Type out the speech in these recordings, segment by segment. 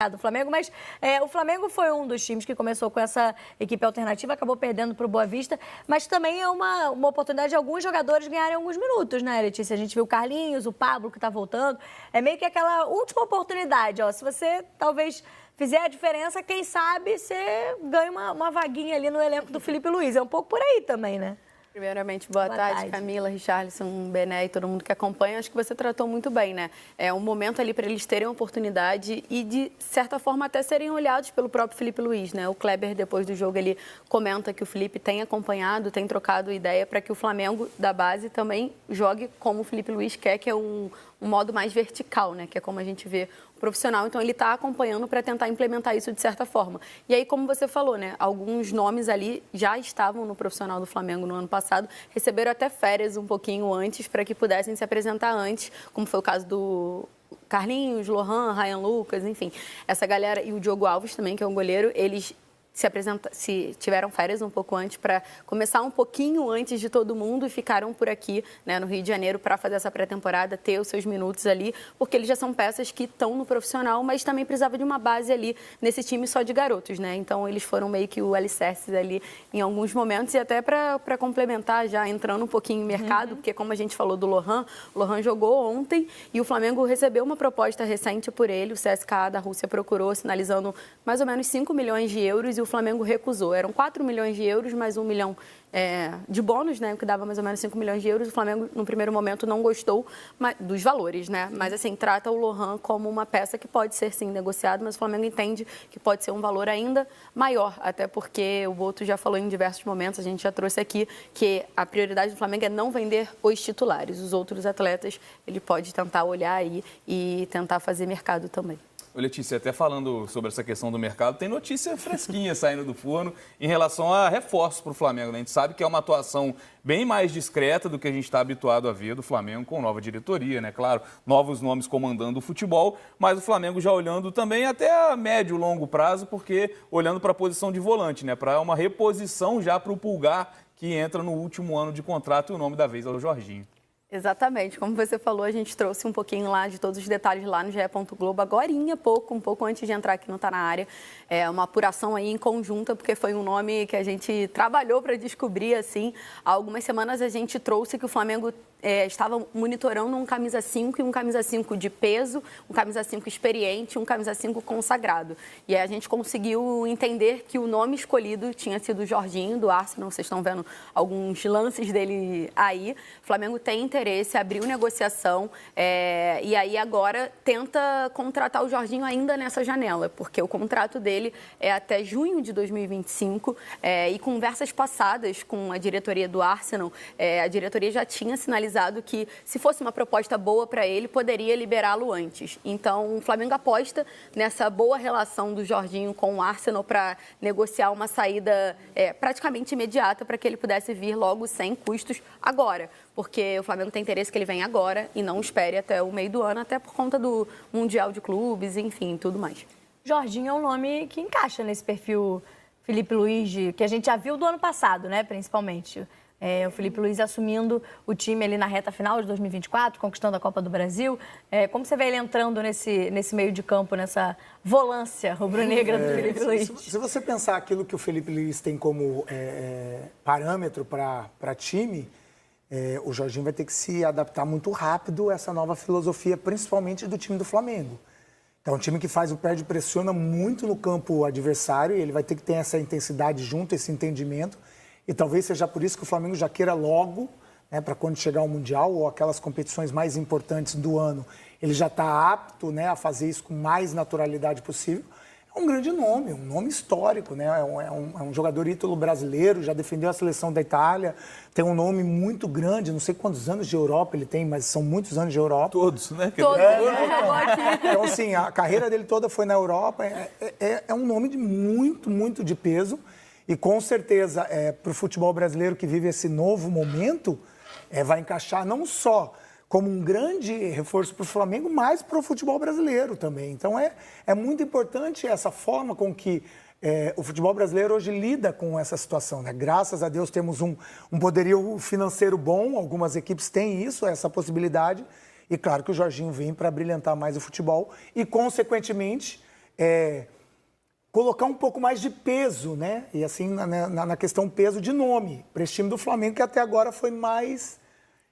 mercado do Flamengo, mas o Flamengo foi um dos times que começou com essa equipe alternativa, acabou perdendo para o Boa Vista, mas também é uma oportunidade de alguns jogadores ganharem alguns minutos, né, Letícia? A gente viu o Carlinhos, o Pablo que está voltando, é meio que aquela última oportunidade, ó, se você talvez fizer a diferença, quem sabe você ganha uma vaguinha ali no elenco do Felipe Luiz, é um pouco por aí também, né? Primeiramente, boa tarde, Camila, Richarlison, Bené e todo mundo que acompanha. Acho que você tratou muito bem, né? É um momento ali para eles terem oportunidade e, de certa forma, até serem olhados pelo próprio Felipe Luiz, né? O Kleber, depois do jogo, ele comenta que o Felipe tem acompanhado, tem trocado ideia para que o Flamengo da base também jogue como o Felipe Luiz quer, que é um modo mais vertical, né? Que é como a gente vê o profissional. Então, ele está acompanhando para tentar implementar isso de certa forma. E aí, como você falou, né? Alguns nomes ali já estavam no profissional do Flamengo no ano passado, receberam até férias um pouquinho antes para que pudessem se apresentar antes, como foi o caso do Carlinhos, Lohan, Ryan Lucas, enfim. Essa galera, e o Diogo Alves também, que é um goleiro, eles se tiveram férias um pouco antes para começar um pouquinho antes de todo mundo e ficaram por aqui, né, no Rio de Janeiro para fazer essa pré-temporada, ter os seus minutos ali, porque eles já são peças que estão no profissional, mas também precisava de uma base ali nesse time só de garotos, né? Então eles foram meio que o alicerce ali em alguns momentos e até para complementar, já entrando um pouquinho em mercado, porque como a gente falou do Lohan, o Lohan jogou ontem e o Flamengo recebeu uma proposta recente por ele, o CSKA da Rússia procurou, sinalizando mais ou menos 5 milhões de euros e o Flamengo recusou. Eram 4 milhões de euros, mais 1 milhão de bônus, né, que dava mais ou menos 5 milhões de euros. O Flamengo, no primeiro momento, não gostou dos valores, né? Mas, assim, trata o Lohan como uma peça que pode ser, sim, negociado, mas o Flamengo entende que pode ser um valor ainda maior, até porque o Boto já falou em diversos momentos, a gente já trouxe aqui, que a prioridade do Flamengo é não vender os titulares. Os outros atletas, ele pode tentar olhar aí e tentar fazer mercado também. Letícia, até falando sobre essa questão do mercado, tem notícia fresquinha saindo do forno em relação a reforços para o Flamengo, né? A gente sabe que é uma atuação bem mais discreta do que a gente está habituado a ver do Flamengo com nova diretoria, né? Claro, novos nomes comandando o futebol, mas o Flamengo já olhando também até a médio e longo prazo, porque olhando para a posição de volante, né? Para uma reposição já para o Pulgar, que entra no último ano de contrato e o nome da vez é o Jorginho. Exatamente, como você falou, a gente trouxe um pouquinho lá de todos os detalhes lá no GE. Globo, agorinha, um pouco antes de entrar aqui no Tá Na Área. É uma apuração aí em conjunta, porque foi um nome que a gente trabalhou para descobrir, assim. Há algumas semanas a gente trouxe que o Flamengo estava monitorando um camisa 5 e um camisa 5 de peso, um camisa 5 experiente, um camisa 5 consagrado. E aí a gente conseguiu entender que o nome escolhido tinha sido o Jorginho, do Arsenal. Vocês estão vendo alguns lances dele aí. O Flamengo tem interesse, abriu negociação e aí agora tenta contratar o Jorginho ainda nessa janela, porque o contrato dele é até junho de 2025 e conversas passadas com a diretoria do Arsenal, a diretoria já tinha sinalizado que se fosse uma proposta boa para ele, poderia liberá-lo antes. Então, o Flamengo aposta nessa boa relação do Jorginho com o Arsenal para negociar uma saída praticamente imediata para que ele pudesse vir logo sem custos agora, porque o Flamengo tem interesse que ele venha agora e não espere até o meio do ano, até por conta do Mundial de Clubes, enfim, tudo mais. Jorginho é um nome que encaixa nesse perfil Felipe Luiz, que a gente já viu do ano passado, né, principalmente. O Felipe Luiz assumindo o time ali na reta final de 2024, conquistando a Copa do Brasil. Como você vê ele entrando nesse meio de campo, nessa volância rubro-negra do Felipe Luiz? Se você pensar aquilo que o Felipe Luiz tem como parâmetro para time, o Jorginho vai ter que se adaptar muito rápido a essa nova filosofia, principalmente do time do Flamengo. Então, um time que faz o perde pressiona muito no campo adversário e ele vai ter que ter essa intensidade junto, esse entendimento. E talvez seja por isso que o Flamengo já queira logo, né, para quando chegar ao Mundial ou aquelas competições mais importantes do ano, ele já está apto, né, a fazer isso com mais naturalidade possível. É um grande nome, um nome histórico, né? É um jogador ítalo brasileiro, já defendeu a seleção da Itália, tem um nome muito grande, não sei quantos anos de Europa ele tem, mas são muitos anos de Europa. Todos, né? Todos. Então, assim, a carreira dele toda foi na Europa, é um nome de muito de peso. E com certeza, para o futebol brasileiro que vive esse novo momento, vai encaixar não só como um grande reforço para o Flamengo, mas para o futebol brasileiro também. Então é muito importante essa forma com que o futebol brasileiro hoje lida com essa situação, né? Graças a Deus temos um poderio financeiro bom, algumas equipes têm isso, essa possibilidade. E claro que o Jorginho vem para brilhantar mais o futebol e, consequentemente, colocar um pouco mais de peso, né? E assim, na questão peso de nome, para esse time do Flamengo, que até agora foi mais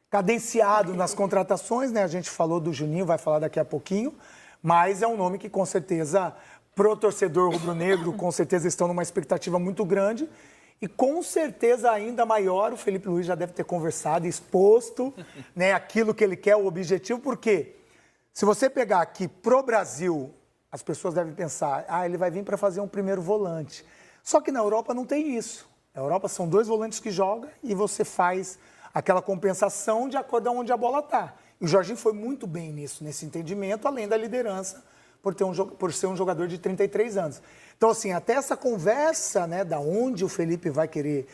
cadenciado nas contratações, né? A gente falou do Juninho, vai falar daqui a pouquinho, mas é um nome que com certeza, pro torcedor rubro-negro, com certeza estão numa expectativa muito grande. E com certeza ainda maior, o Felipe Luiz já deve ter conversado, exposto, né, aquilo que ele quer, o objetivo, porque se você pegar aqui pro Brasil, as pessoas devem pensar, ele vai vir para fazer um primeiro volante. Só que na Europa não tem isso. Na Europa são 2 volantes que jogam e você faz aquela compensação de acordo com onde a bola está. E o Jorginho foi muito bem nisso, nesse entendimento, além da liderança, por ser um jogador de 33 anos. Então, assim, até essa conversa, né, da onde o Felipe vai querer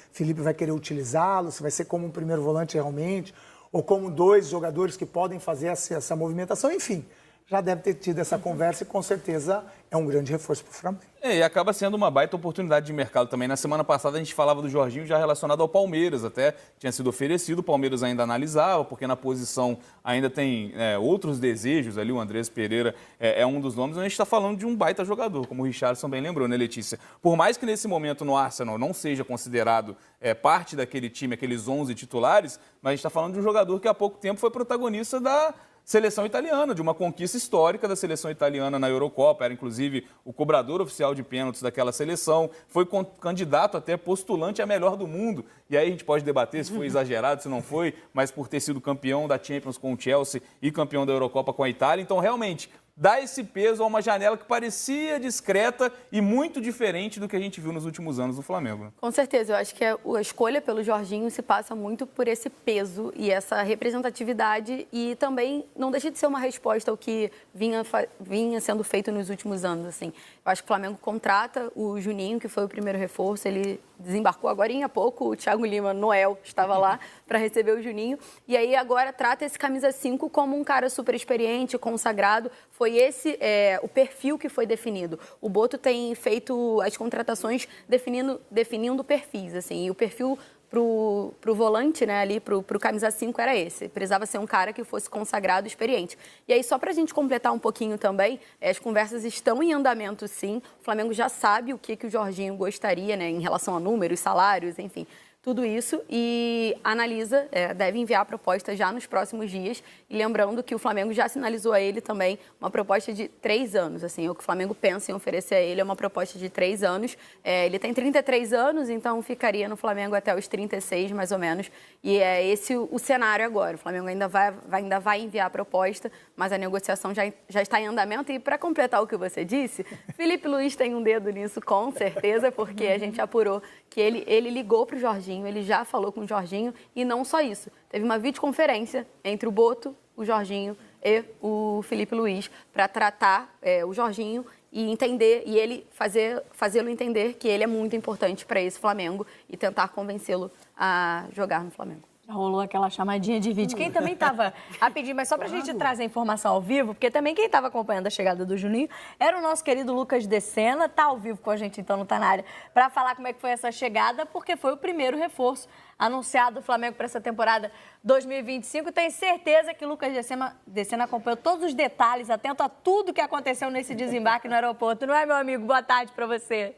utilizá-lo, se vai ser como um primeiro volante realmente, ou como 2 jogadores que podem fazer essa movimentação, enfim, já deve ter tido essa conversa e com certeza é um grande reforço para o Flamengo. E acaba sendo uma baita oportunidade de mercado também. Na semana passada a gente falava do Jorginho já relacionado ao Palmeiras, até tinha sido oferecido, o Palmeiras ainda analisava, porque na posição ainda tem outros desejos ali, o Andrés Pereira é um dos nomes, mas a gente está falando de um baita jogador, como o Richarlison bem lembrou, né, Letícia? Por mais que nesse momento no Arsenal não seja considerado parte daquele time, aqueles 11 titulares, mas a gente está falando de um jogador que há pouco tempo foi protagonista da seleção italiana, de uma conquista histórica da seleção italiana na Eurocopa, era inclusive o cobrador oficial de pênaltis daquela seleção, foi candidato até postulante a melhor do mundo, e aí a gente pode debater se foi exagerado, se não foi, mas por ter sido campeão da Champions com o Chelsea e campeão da Eurocopa com a Itália, então realmente dá esse peso a uma janela que parecia discreta e muito diferente do que a gente viu nos últimos anos do Flamengo. Com certeza, eu acho que a escolha pelo Jorginho se passa muito por esse peso e essa representatividade e também não deixa de ser uma resposta ao que vinha sendo feito nos últimos anos, assim. Eu acho que o Flamengo contrata o Juninho, que foi o primeiro reforço, ele desembarcou agora há pouco, o Thiago Lima, Noel, estava lá para receber o Juninho, e aí agora trata esse camisa 5 como um cara super experiente, consagrado, foi esse o perfil que foi definido. O Boto tem feito as contratações definindo perfis, assim, e o perfil pro volante, né, ali, pro camisa 5 era esse. Precisava ser um cara que fosse consagrado, experiente. E aí, só pra gente completar um pouquinho também, as conversas estão em andamento, sim. O Flamengo já sabe o que o Jorginho gostaria, né, em relação a números, salários, enfim, tudo isso, e analisa, deve enviar a proposta já nos próximos dias. E lembrando que o Flamengo já sinalizou a ele também uma proposta de 3 anos. Assim, o que o Flamengo pensa em oferecer a ele é uma proposta de 3 anos. Ele tem 33 anos, então ficaria no Flamengo até os 36, mais ou menos. E é esse o cenário agora. O Flamengo ainda vai enviar a proposta, mas a negociação já está em andamento. E para completar o que você disse, Felipe Luiz tem um dedo nisso, com certeza, porque a gente apurou que ele ligou para o Jorginho, ele já falou com o Jorginho, e não só isso. Teve uma videoconferência entre o Boto, o Jorginho e o Felipe Luiz para tratar o Jorginho e entender, e ele fazê-lo entender que ele é muito importante para esse Flamengo e tentar convencê-lo a jogar no Flamengo. Rolou aquela chamadinha de vídeo. Quem também estava rapidinho, mas só pra gente trazer a informação ao vivo, porque também quem estava acompanhando a chegada do Juninho era o nosso querido Lucas Decena, tá ao vivo com a gente, então não tá na área, para falar como é que foi essa chegada, porque foi o primeiro reforço anunciado do Flamengo para essa temporada 2025. Tenho certeza que o Lucas Decena acompanhou todos os detalhes, atento a tudo que aconteceu nesse desembarque no aeroporto. Não é, meu amigo? Boa tarde para você.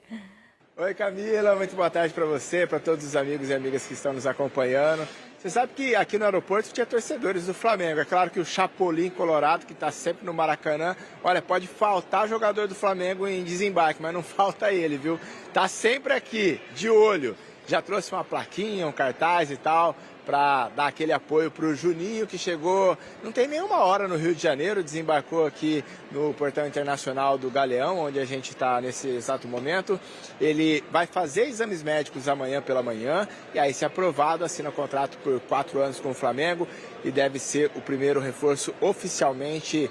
Oi, Camila, muito boa tarde para você, para todos os amigos e amigas que estão nos acompanhando. Você sabe que aqui no aeroporto tinha torcedores do Flamengo. É claro que o Chapolin Colorado, que está sempre no Maracanã, olha, pode faltar jogador do Flamengo em desembarque, mas não falta ele, viu? Tá sempre aqui, de olho. Já trouxe uma plaquinha, um cartaz e tal, para dar aquele apoio para o Juninho, que chegou, não tem nenhuma hora no Rio de Janeiro, desembarcou aqui no Portão Internacional do Galeão, onde a gente está nesse exato momento. Ele vai fazer exames médicos amanhã pela manhã, e aí, se aprovado, assina contrato por 4 anos com o Flamengo e deve ser o primeiro reforço oficialmente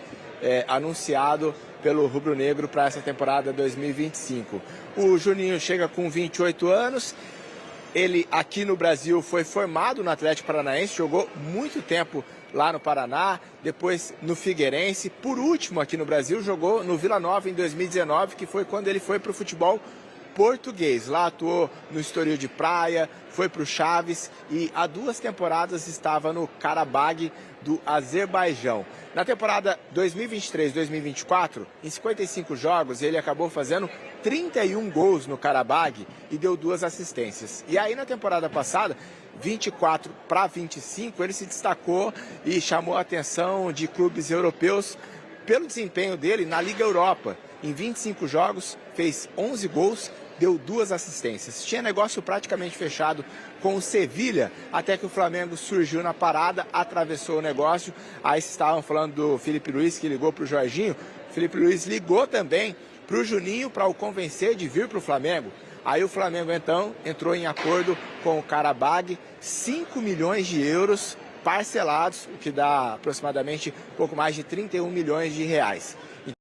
anunciado pelo Rubro Negro para essa temporada 2025. O Juninho chega com 28 anos. Ele, aqui no Brasil, foi formado no Atlético Paranaense, jogou muito tempo lá no Paraná, depois no Figueirense. Por último, aqui no Brasil, jogou no Vila Nova em 2019, que foi quando ele foi para o futebol português. Lá atuou no Estoril de Praia, foi para o Chaves e há 2 temporadas estava no Karabag do Azerbaijão. Na temporada 2023-2024, em 55 jogos, ele acabou fazendo 31 gols no Karabag e deu 2 assistências. E aí na temporada passada, 24-25, ele se destacou e chamou a atenção de clubes europeus pelo desempenho dele na Liga Europa. Em 25 jogos, fez 11 gols, deu 2 assistências. Tinha negócio praticamente fechado com o Sevilha, até que o Flamengo surgiu na parada, atravessou o negócio. Aí estavam falando do Filipe Luís, que ligou para o Jorginho. O Filipe Luís ligou também para o Juninho para o convencer de vir para o Flamengo. Aí o Flamengo, então, entrou em acordo com o Karabag, 5 milhões de euros parcelados, o que dá aproximadamente pouco mais de 31 milhões de reais.